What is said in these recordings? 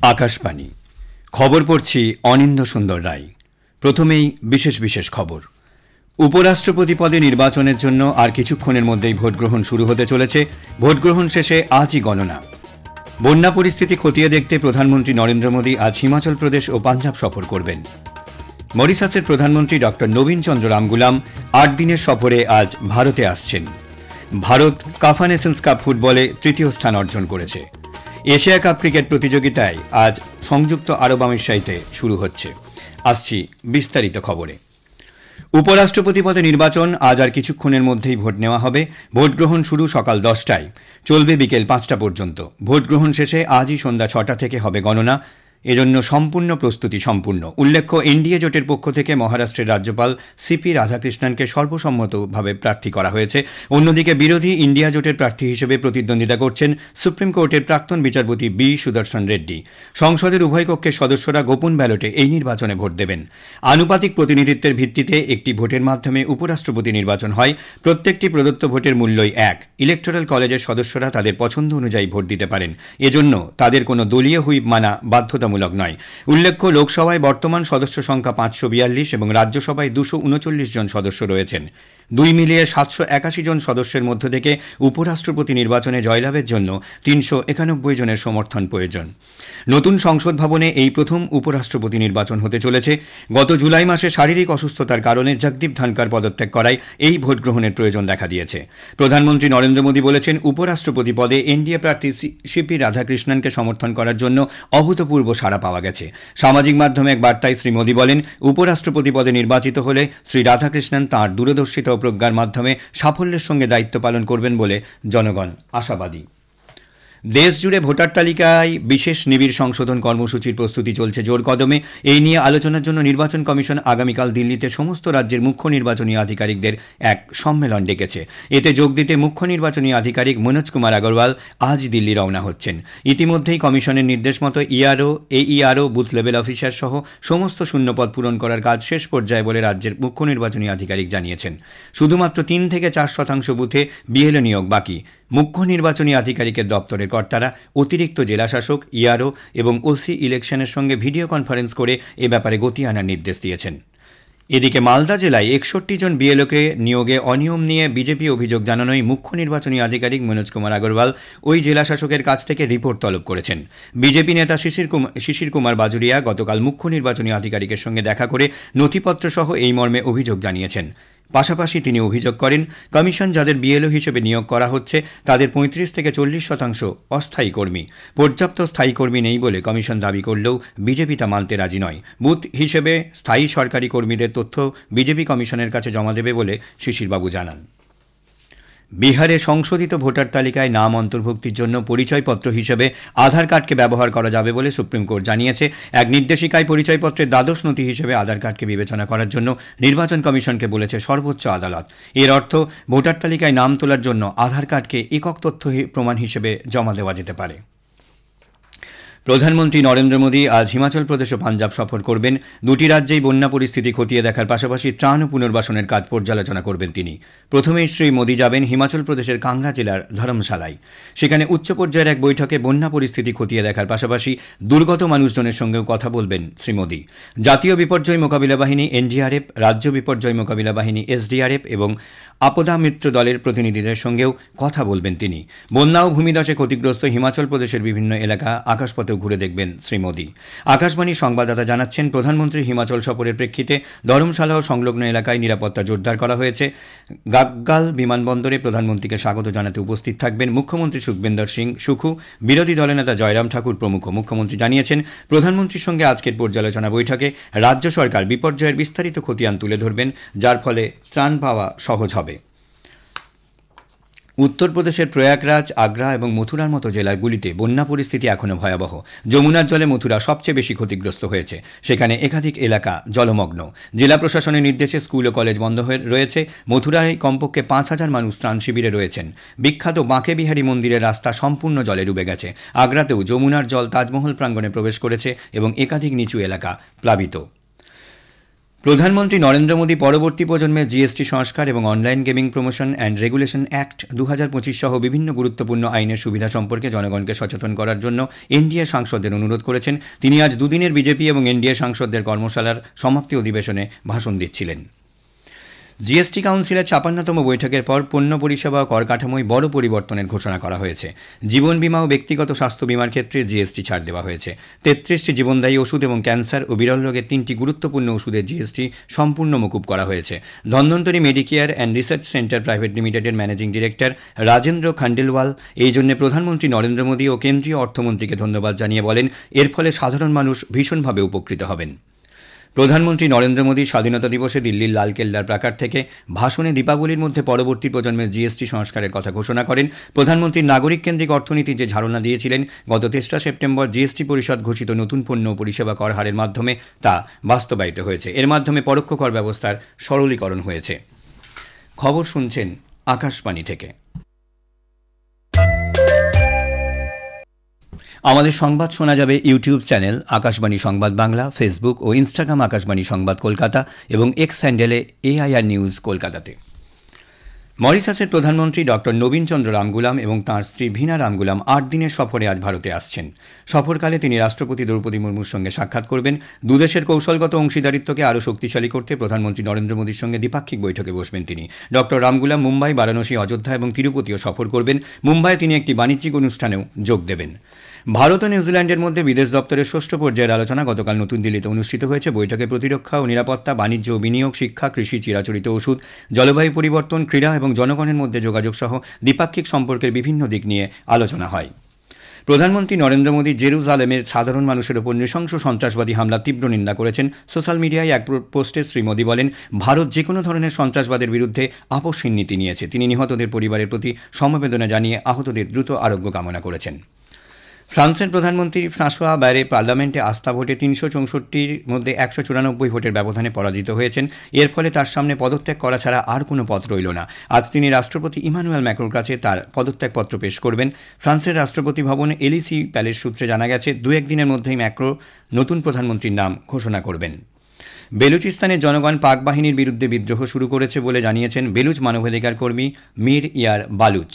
আকাশবাণী খবর পড়ছি অনিন্দ সুন্দর রায়। প্রথমেই বিশেষ বিশেষ খবর। উপরাষ্ট্রপতি পদে নির্বাচনের জন্য আর কিছুক্ষণের মধ্যেই ভোটগ্রহণ শুরু হতে চলেছে। ভোটগ্রহণ শেষে আজই গণনা। বন্যা পরিস্থিতি খতিয়ে দেখতে প্রধানমন্ত্রী নরেন্দ্র মোদী আজ হিমাচল প্রদেশ ও পাঞ্জাব সফর করবেন। মরিশাসের প্রধানমন্ত্রী ড নবীন চন্দ্র রামগুলাম ৮ দিনের সফরে আজ ভারতে আসছেন। ভারত কাফা নেশনস কাপ ফুটবলে তৃতীয় স্থান অর্জন করেছে। এশিয়া কাপ ক্রিকেট প্রতিযোগিতায় আজ সংযুক্ত আরব আমিরশাহিতে শুরু হচ্ছে। আসছি বিস্তারিত খবরে। উপরাষ্ট্রপতি পদে নির্বাচন আজ আর কিছুক্ষণের মধ্যেই ভোট নেওয়া হবে। ভোট গ্রহণ শুরু সকাল 10টায়, চলবে বিকেল 5টা পর্যন্ত। ভোট গ্রহণ শেষে আজই সন্ধ্যা 6টা থেকে হবে গণনা। এজন্য সম্পূর্ণ প্রস্তুতি সম্পূর্ণ। উল্লেখ্য, এনডিএ জোটের পক্ষ থেকে মহারাষ্ট্রের রাজ্যপাল সিপি রাধাকৃষ্ণনকে সর্বসম্মতভাবে প্রার্থী করা হয়েছে। অন্যদিকে বিরোধী ইন্ডিয়া জোটের প্রার্থী হিসেবে প্রতিদ্বন্দ্বিতা করছেন সুপ্রিম কোর্টের প্রাক্তন বিচারপতি বি সুদর্শন রেড্ডি। সংসদের উভয় কক্ষের সদস্যরা গোপন ব্যালটে এই নির্বাচনে ভোট দেবেন। আনুপাতিক প্রতিনিধিত্বের ভিত্তিতে একটি ভোটের মাধ্যমে উপরাষ্ট্রপতি নির্বাচন হয়। প্রত্যেকটি প্রদত্ত ভোটের মূল্যই এক। ইলেকটোরাল কলেজের সদস্যরা তাদের পছন্দ অনুযায়ী ভোট দিতে পারেন। এজন্য তাদের কোনো দলীয় হুইপ মানা বাধ্যতামূলক নয়। উল্লেখ্য, লোকসভায় বর্তমান সদস্য সংখ্যা 542 এবং রাজ্যসভায় 239 জন সদস্য রয়েছেন। দুই মিলিয়ে 781 জন সদস্যের মধ্য থেকে উপরাষ্ট্রপতি নির্বাচনে জয়লাভের জন্য 391 জনের সমর্থন প্রয়োজন। নতুন সংসদ ভবনে এই প্রথম উপরাষ্ট্রপতি নির্বাচন হতে চলেছে। গত জুলাই মাসে শারীরিক অসুস্থতার কারণে জগদীপ ধনকর পদত্যাগ করায় এই ভোট গ্রহণের প্রয়োজন দেখা দিয়েছে। প্রধানমন্ত্রী নরেন্দ্র মোদী বলেছেন, উপরাষ্ট্রপতি পদে এনডিএ প্রার্থী সিপি রাধাকৃষ্ণনকে সমর্থন করার জন্য অভূতপূর্ব সাড়া পাওয়া গেছে। সামাজিক মাধ্যমে এক বার্তায় শ্রী মোদী বলেন, উপরাষ্ট্রপতি পদে নির্বাচিত হলে শ্রী রাধাকৃষ্ণন তাঁর দূরদর্শিতা ও প্রজ্ঞার মাধ্যমে সাফল্যের সঙ্গে দায়িত্ব পালন করবেন বলে জনগণ আশাবাদী। দেশ জুড়ে ভোটার তালিকায় বিশেষ নিবিড় সংশোধন কর্মসূচির প্রস্তুতি চলছে জোর কদমে। এই নিয়ে আলোচনার জন্য নির্বাচন কমিশন আগামীকাল দিল্লিতে সমস্ত রাজ্যের মুখ্য নির্বাচনী আধিকারিকদের এক সম্মেলন ডেকেছে। এতে যোগ দিতে মুখ্য নির্বাচনী আধিকারিক মনোজ কুমার আগরওয়াল আজ দিল্লি রওনা হচ্ছেন। ইতিমধ্যেই কমিশনের নির্দেশ মতো ইআরও, এইআরও, বুথ লেভেল অফিসার সহ সমস্ত শূন্যপদ পূরণ করার কাজ শেষ পর্যায়ে বলে রাজ্যের মুখ্য নির্বাচনী আধিকারিক জানিয়েছেন। শুধুমাত্র 3 থেকে 4% বুথে বিএলও নিয়োগ বাকি। মুখ্য নির্বাচনী আধিকারিকের দপ্তরের কর্তারা অতিরিক্ত জেলাশাসক, ইআরও এবং ওসি ইলেকশনের সঙ্গে ভিডিও কনফারেন্স করে এ ব্যাপারে গতি আনার নির্দেশ দিয়েছেন। এদিকে মালদা জেলায় 61 জন বিএলওকে নিয়োগে অনিয়ম নিয়ে বিজেপি অভিযোগ জানানোয় মুখ্য নির্বাচনী আধিকারিক মনোজ কুমার আগরওয়াল ওই জেলাশাসকের কাছ থেকে রিপোর্ট তলব করেছেন। বিজেপি নেতা শিশির কুমার বাজুরিয়া গতকাল মুখ্য নির্বাচনী আধিকারিকের সঙ্গে দেখা করে নথিপত্র সহ এই মর্মে অভিযোগ জানিয়েছেন। পাশাপাশি তিনি অভিযোগ করেন, কমিশন যাদের বিএলও হিসেবে নিয়োগ করা হচ্ছে তাদের 35 থেকে 40% অস্থায়ী কর্মী। পর্যাপ্ত স্থায়ী কর্মী নেই বলে কমিশন দাবি করলেও বিজেপি তা মানতে রাজি নয়। বুথ হিসেবে স্থায়ী সরকারি কর্মীদের তথ্য বিজেপি কমিশনের কাছে জমা দেবে বলে শিশিরবাবু জানান। বিহারে সংশোধিত ভোটার তালিকায় নাম অন্তর্ভুক্তির জন্য পরিচয়পত্র হিসেবে আধার কার্ডকে ব্যবহার করা যাবে বলে সুপ্রিম কোর্ট জানিয়েছে। এক নির্দেশিকায় পরিচয়পত্রের দ্বাদশ নথি হিসেবে আধার কার্ডকে বিবেচনা করার জন্য নির্বাচন কমিশনকে বলেছে সর্বোচ্চ আদালত। এর অর্থ, ভোটার তালিকায় নাম তোলার জন্য আধার কার্ডকে একক তথ্য প্রমাণ হিসেবে জমা দেওয়া যেতে পারে। প্রধানমন্ত্রী নরেন্দ্র মোদী আজ হিমাচল প্রদেশ ও পাঞ্জাব সফর করবেন। দুটি রাজ্যেই বন্যা পরিস্থিতি খতিয়ে দেখার পাশাপাশি ত্রাণ ও পুনর্বাসনের কাজ পর্যালোচনা করবেন তিনি। প্রথমেই শ্রী মোদী যাবেন হিমাচল প্রদেশের কাংড়া জেলার ধর্মশালায়। সেখানে উচ্চ পর্যায়ের এক বৈঠকে বন্যা পরিস্থিতি খতিয়ে দেখার পাশাপাশি দুর্গত মানুষজনের সঙ্গেও কথা বলবেন শ্রী মোদী। জাতীয় বিপর্যয় মোকাবিলা বাহিনী এনডিআরএফ, রাজ্য বিপর্যয় মোকাবিলা বাহিনী এসডিআরএফ এবং আপদা মিত্র দলের প্রতিনিধিদের সঙ্গেও কথা বলবেন তিনি। বন্যা ও ভূমিধসে ক্ষতিগ্রস্ত হিমাচল প্রদেশের বিভিন্ন এলাকা আকাশপথেও ঘুরে দেখবেন শ্রী মোদী। আকাশবাণীর সংবাদদাতা জানাচ্ছেন, প্রধানমন্ত্রী হিমাচল সফরের প্রেক্ষিতে ধর্মশালা ও সংলগ্ন এলাকায় নিরাপত্তা জোরদার করা হয়েছে। গাগ্গাল বিমানবন্দরে প্রধানমন্ত্রীকে স্বাগত জানাতে উপস্থিত থাকবেন মুখ্যমন্ত্রী সুখবিন্দর সিং সুখু, বিরোধী দলনেতা জয়রাম ঠাকুর প্রমুখ। মুখ্যমন্ত্রী জানিয়েছেন, প্রধানমন্ত্রীর সঙ্গে আজকের পর্যালোচনা বৈঠকে রাজ্য সরকার বিপর্যয়ের বিস্তারিত খতিয়ান তুলে ধরবেন, যার ফলে ত্রাণ পাওয়া সহজ হবে। উত্তরপ্রদেশের প্রয়াগরাজ, আগ্রা এবং মথুরার মতো জেলাগুলিতে বন্যা পরিস্থিতি এখনও ভয়াবহ। যমুনার জলে মথুরা সবচেয়ে বেশি ক্ষতিগ্রস্ত হয়েছে। সেখানে একাধিক এলাকা জলমগ্ন। জেলা প্রশাসনের নির্দেশে স্কুল ও কলেজ বন্ধ হয়ে রয়েছে। মথুরায় কমপক্ষে 5000 মানুষ ত্রাণ শিবিরে রয়েছেন। বিখ্যাত বাঁকে বিহারী মন্দিরের রাস্তা সম্পূর্ণ জলে ডুবে গেছে। আগ্রাতেও যমুনার জল তাজমহল প্রাঙ্গণে প্রবেশ করেছে এবং একাধিক নিচু এলাকা প্লাবিত। প্রধানমন্ত্রী নরেন্দ্র মোদী পরবর্তী প্রজন্মের জিএসটি সংস্কার এবং online gaming promotion and regulation act 2025 সহ বিভিন্ন গুরুত্বপূর্ণ আইনের সুবিধা সম্পর্কে জনগণকে সচেতন করার জন্য এনডিএ সাংসদদের অনুরোধ করেছেন। তিনি আজ দুদিনের বিজেপি এবং এনডিএ সাংসদদের কর্মশালার সমাপ্তি অধিবেশনে ভাষণ দিচ্ছিলেন। জিএসটি কাউন্সিলের 56তম বৈঠকের পর পণ্য পরিষেবা ও কর কাঠামোয় বড় পরিবর্তনের ঘোষণা করা হয়েছে। জীবন বীমা ও ব্যক্তিগত স্বাস্থ্য বীমার ক্ষেত্রে জিএসটি ছাড় দেওয়া হয়েছে। 33টি জীবনদায়ী ওষুধ এবং ক্যান্সার ও বিরল রোগের 3টি গুরুত্বপূর্ণ ওষুধের জিএসটি সম্পূর্ণ মকুব করা হয়েছে। Dhanvantari Medicare and research centre private লিমিটেডের ম্যানেজিং ডিরেক্টর রাজেন্দ্র খান্ডেলওয়াল এই জন্য প্রধানমন্ত্রী নরেন্দ্র মোদী ও কেন্দ্রীয় অর্থমন্ত্রীকে ধন্যবাদ জানিয়ে বলেন, এর ফলে সাধারণ মানুষ ভীষণভাবে উপকৃত হবেন। প্রধানমন্ত্রী নরেন্দ্র মোদী স্বাধীনতা দিবসে দিল্লির লালকেল্লার প্রাকার থেকে ভাষণে দীপাবলির মধ্যে পরবর্তী প্রজন্মের জিএসটি সংস্কারের কথা ঘোষণা করেন। প্রধানমন্ত্রী নাগরিক কেন্দ্রিক অর্থনীতির যে ধারণা দিয়েছিলেন, গত 3রা সেপ্টেম্বর জিএসটি পরিষদ ঘোষিত নতুন পণ্য ও পরিষেবা কর হারের মাধ্যমে তা বাস্তবায়িত হয়েছে। এর মাধ্যমে পরোক্ষ কর ব্যবস্থার সরলীকরণ হয়েছে। খবর শুনছেন আকাশবাণী থেকে। আমাদের সংবাদ শোনা যাবে ইউটিউব চ্যানেল আকাশবাণী সংবাদ বাংলা, ফেসবুক ও ইনস্টাগ্রাম আকাশবাণী সংবাদ কলকাতা এবং এক্স হ্যান্ডেলে এআইআর নিউজ কলকাতাতে। মরিশাসের প্রধানমন্ত্রী ডক্টর নবীন চন্দ্র রামগুলাম এবং তাঁর স্ত্রী ভীনা রামগুলাম 8 দিনের সফরে আজ ভারতে আসছেন। সফরকালে তিনি রাষ্ট্রপতি দ্রৌপদী মুর্মুর সঙ্গে সাক্ষাৎ করবেন। দুদেশের কৌশলগত অংশীদারিত্বকে আরও শক্তিশালী করতে প্রধানমন্ত্রী নরেন্দ্র মোদীর সঙ্গে দ্বিপাক্ষিক বৈঠকে বসবেন তিনি। ডক্টর রামগুলাম মুম্বাই, বারাণসী, অযোধ্যা এবং তিরুপতিও সফর করবেন। মুম্বাইয়ে তিনি একটি বাণিজ্যিক অনুষ্ঠানেও যোগ দেবেন। ভারত ও নিউজিল্যান্ডের মধ্যে বিদেশ দপ্তরের 6ষ্ঠ পর্যায়ের আলোচনা গতকাল নতুন দিল্লিতে অনুষ্ঠিত হয়েছে। বৈঠকে প্রতিরক্ষা ও নিরাপত্তা, বাণিজ্য ও বিনিয়োগ, শিক্ষা, কৃষি, চিরাচরিত ওষুধ, জলবায়ু পরিবর্তন, ক্রীড়া এবং জনগণের মধ্যে যোগাযোগ সহ দ্বিপাক্ষিক সম্পর্কের বিভিন্ন দিক নিয়ে আলোচনা হয়। প্রধানমন্ত্রী নরেন্দ্র মোদী জেরুজালেমের সাধারণ মানুষের ওপর নৃশংস সন্ত্রাসবাদী হামলা তীব্র নিন্দা করেছেন। সোশ্যাল মিডিয়ায় এক পোস্টে শ্রী মোদী বলেন, ভারত যে কোনো ধরনের সন্ত্রাসবাদের বিরুদ্ধে আপোষহীন নীতি নিয়েছে। তিনি নিহতদের পরিবারের প্রতি সমবেদনা জানিয়ে আহতদের দ্রুত আরোগ্য কামনা করেছেন। ফ্রান্সের প্রধানমন্ত্রী ফ্রাঁসোয়া বায়রে পার্লামেন্টে আস্থা ভোটে 364টির মধ্যে 194 ভোটের ব্যবধানে পরাজিত হয়েছেন। এর ফলে তার সামনে পদত্যাগ করা ছাড়া আর কোনো পথ রইল না। আজ তিনি রাষ্ট্রপতি ইমানুয়েল ম্যাক্রোর কাছে তার পদত্যাগপত্র পেশ করবেন। ফ্রান্সের রাষ্ট্রপতি ভবনে এলিসি প্যালেস সূত্রে জানা গেছে, 2-1 দিনের মধ্যেই ম্যাক্রো নতুন প্রধানমন্ত্রীর নাম ঘোষণা করবেন। বেলুচিস্তানের জনগণ পাক বাহিনীর বিরুদ্ধে বিদ্রোহ শুরু করেছে বলে জানিয়েছেন বেলুচ মানবাধিকার কর্মী মীর ইয়ার বালুচ।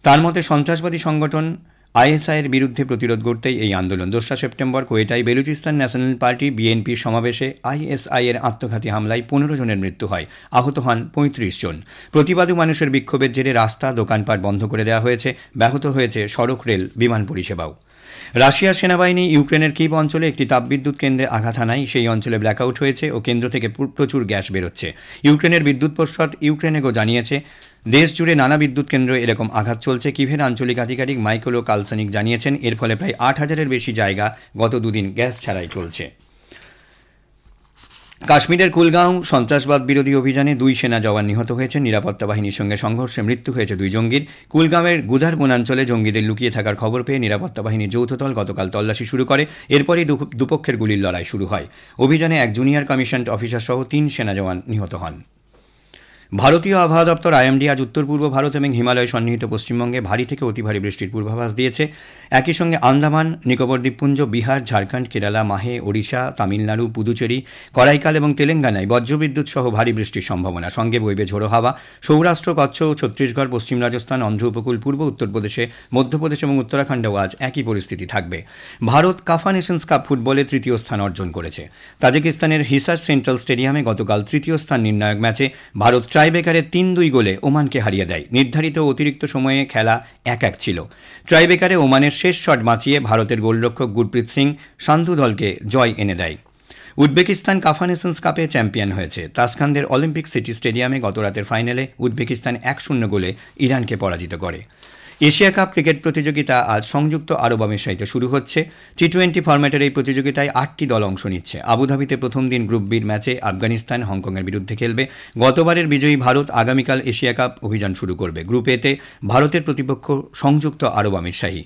তার মতে সন্ত্রাসবাদী সংগঠন আইএসআইয়ের বিরুদ্ধে প্রতিরোধ করতেই এই আন্দোলন। 2রা সেপ্টেম্বর কোয়েটায় বেলুচিস্তান ন্যাশনাল পার্টি বিএনপির সমাবেশে আইএসআইয়ের আত্মঘাতী হামলায় 15 জনের মৃত্যু হয়, আহত হন 35 জন। প্রতিবাদী মানুষের বিক্ষোভের জেরে রাস্তা, দোকানপাট বন্ধ করে দেওয়া হয়েছে, ব্যাহত হয়েছে সড়ক, রেল, বিমান পরিষেবাও। রাশিয়ার সেনাবাহিনী ইউক্রেনের কিভ অঞ্চলে একটি তাপবিদ্যুৎ কেন্দ্রে আঘাত হানায় সেই অঞ্চলে ব্ল্যাকআউট হয়েছে ও কেন্দ্র থেকে প্রচুর গ্যাস বেরোচ্ছে। ইউক্রেনের বিদ্যুৎ পর্ষদ ইউক্রেনেগো জানিয়েছে, দেশ জুড়ে নানা বিদ্যুৎ কেন্দ্র এরকম আঘাত চলছে। কিভের আঞ্চলিক আধিকারিক মাইকেলো কালসানিক জানিয়েছেন, এর ফলে প্রায় 8000-এর বেশি জায়গা গত দুদিন গ্যাস ছাড়াই চলছে। কাশ্মীরের কুলগাঁও সন্ত্রাসবাদ বিরোধী অভিযানে 2 সেনা জওয়ান নিহত হয়েছেন। নিরাপত্তা বাহিনীর সঙ্গে সংঘর্ষে মৃত্যু হয়েছে 2 জঙ্গির। কুলগাঁওয়ের গুদার বনাঞ্চলে জঙ্গিদের লুকিয়ে থাকার খবর পেয়ে নিরাপত্তা বাহিনীর যৌথ দল গতকাল তল্লাশি শুরু করে। এরপরই দুপক্ষের গুলির লড়াই শুরু হয়। অভিযানে এক জুনিয়র কমিশনড অফিসার সহ 3 সেনা জওয়ান নিহত হন। ভারতীয় আবহাওয়া দপ্তর আইএমডি আজ উত্তর পূর্ব ভারত এবং হিমালয় সন্নিহিত পশ্চিমবঙ্গে ভারী থেকে অতি ভারী বৃষ্টির পূর্বাভাস দিয়েছে। একই সঙ্গে আন্দামান নিকোবর দ্বীপপুঞ্জ, বিহার, ঝাড়খণ্ড, কেরালা, মাহে, ওড়িশা, তামিলনাড়ু, পুদুচেরি, করাইকাল এবং তেলেঙ্গানায় বজ্রবিদ্যুৎ সহ ভারী বৃষ্টির সম্ভাবনা। সঙ্গে বইবে ঝোড়ো হাওয়া। সৌরাষ্ট্র, কচ্ছ ও ছত্তিশগড়, পশ্চিম রাজস্থান, অন্ধ্র উপকূল, পূর্ব উত্তরপ্রদেশে, মধ্যপ্রদেশ এবং উত্তরাখণ্ডেও আজ একই পরিস্থিতি থাকবে। ভারত কাফা নেশনস কাপ ফুটবলে 3য় স্থান অর্জন করেছে। তাজিকিস্তানের হিসার সেন্ট্রাল স্টেডিয়ামে গতকাল 3য় স্থান নির্ণায়ক ম্যাচে ভারত ট্রাইবেকারে 3-2 গোলে ওমানকে হারিয়ে দেয়। নির্ধারিত অতিরিক্ত সময়ে খেলা 1-1 ছিল। ট্রাইবেকারে ওমানের শেষ শট বাঁচিয়ে ভারতের গোলরক্ষক গুরপ্রীত সিং সান্ধু দলকে জয় এনে দেয়। উজবেকিস্তান কাফা নেশনস কাপে চ্যাম্পিয়ন হয়েছে। তাসখান্দের অলিম্পিক সিটি স্টেডিয়ামে গত রাতের ফাইনালে উজবেকিস্তান 1-0 গোলে ইরানকে পরাজিত করে। এশিয়া কাপ ক্রিকেট প্রতিযোগিতা আজ সংযুক্ত আরব আমিরাতে শুরু হচ্ছে। টি20 ফরম্যাটের এই প্রতিযোগিতায় 8টি দল অংশ নিচ্ছে। আবুধাবিতে প্রথম দিন গ্রুপ বির ম্যাচে আফগানিস্তান হংকংয়ের বিরুদ্ধে খেলবে। গতবারের বিজয়ী ভারত আগামীকাল এশিয়া কাপ অভিযান শুরু করবে। গ্রুপ এতে ভারতের প্রতিপক্ষ সংযুক্ত আরব আমিরাত।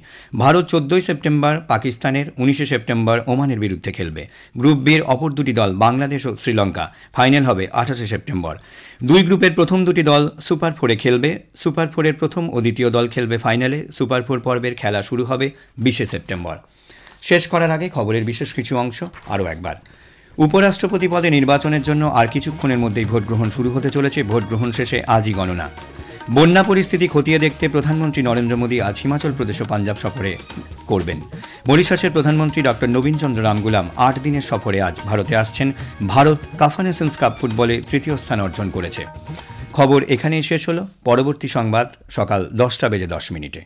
ভারত 14 সেপ্টেম্বর পাকিস্তানের, 19 সেপ্টেম্বর ওমানের বিরুদ্ধে খেলবে। গ্রুপ বির অপর 2টি দল বাংলাদেশ ও শ্রীলঙ্কা। ফাইনাল হবে 28 সেপ্টেম্বর। 2 গ্রুপের প্রথম 2টি দল সুপার 4-এ খেলবে। সুপার 4-এর প্রথম ও দ্বিতীয় দল খেলবে ফাইনালে। সুপার 4 পর্বের খেলা শুরু হবে 20 সেপ্টেম্বর। শেষ করার আগে খবরের বিশেষ কিছু অংশ আরও একবার। উপরাষ্ট্রপতি পদে নির্বাচনের জন্য আর কিছুক্ষণের মধ্যেই ভোট গ্রহণ শুরু হতে চলেছে। ভোট গ্রহণ শেষে আজই গণনা। বন্যা পরিস্থিতি খতিয়ে দেখতে প্রধানমন্ত্রী নরেন্দ্র মোদী আজ হিমাচল প্রদেশ ও পাঞ্জাব সফরে করবেন। মরিশাসের প্রধানমন্ত্রী ডক্টর নবীন চন্দ্র রামগুলাম 8 দিনের সফরে আজ ভারতে আসছেন। ভারত কাফা নেশনস কাপ ফুটবলে তৃতীয় স্থান অর্জন করেছে। খবর এখানেই শেষ হলো। পরবর্তী সংবাদ সকাল 10টা বেজে 10 মিনিটে।